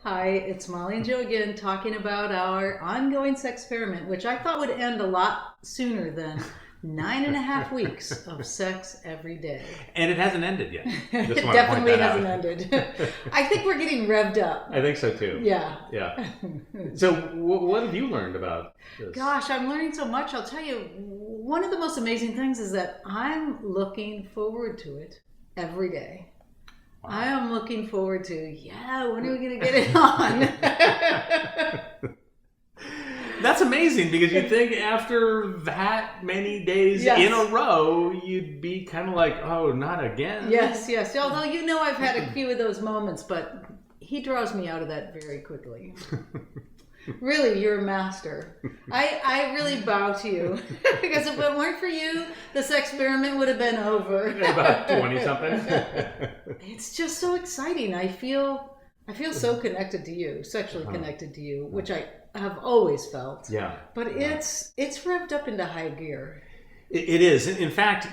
Hi, it's Molly and Joe again talking about our ongoing sex experiment, which I thought would end a lot sooner than 9.5 weeks of sex every day. And it hasn't ended yet. It definitely hasn't ended. I think we're getting revved up. I think so too. Yeah. Yeah. So what have you learned about this? Gosh, I'm learning so much. I'll tell you, one of the most amazing things is that I'm looking forward to it every day. Wow. I am looking forward to, when are we going to get it on? That's amazing, because you'd think after that many days in a row, you'd be kind of like, oh, not again. Yes. Although, I've had a few of those moments, but he draws me out of that very quickly. Really, you're a master. I really bow to you. Because if it weren't for you, this experiment would have been over. About 20-something. It's just so exciting. I feel so connected to you, sexually connected to you, which I have always felt. Yeah. But it's revved up into high gear. It is. In fact,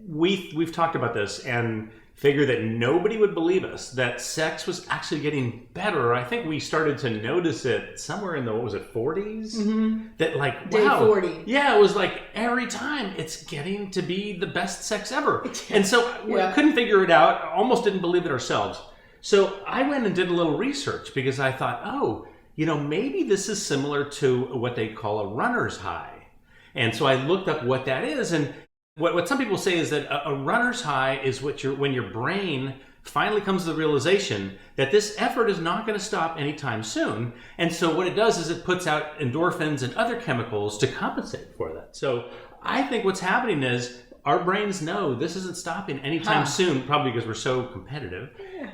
we've talked about this and figure that nobody would believe us that sex was actually getting better. I think we started to notice it somewhere in the 40s? Mm-hmm. That Day 40. Yeah, it was like every time it's getting to be the best sex ever. And so we couldn't figure it out, almost didn't believe it ourselves. So I went and did a little research because I thought, maybe this is similar to what they call a runner's high. And so I looked up what that is, and what some people say is that a runner's high is when your brain finally comes to the realization that this effort is not going to stop anytime soon. And so what it does is it puts out endorphins and other chemicals to compensate for that. So I think what's happening is our brains know this isn't stopping anytime soon, probably because we're so competitive.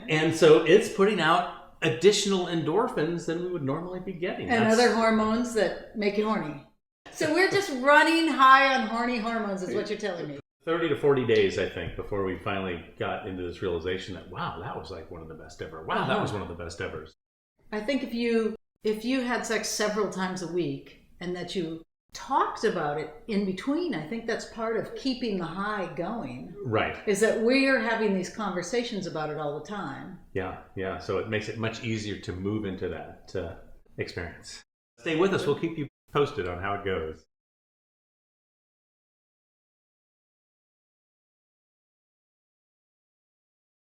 And so it's putting out additional endorphins than we would normally be getting. And other hormones that make you horny. So we're just running high on horny hormones is what you're telling me. 30 to 40 days, I think, before we finally got into this realization that, wow, that was like one of the best ever. Wow, that was one of the best evers. I think if you had sex several times a week and that you talked about it in between, I think that's part of keeping the high going. Right. Is that we're having these conversations about it all the time. Yeah. So it makes it much easier to move into that experience. Stay with us. We'll keep you posted on how it goes.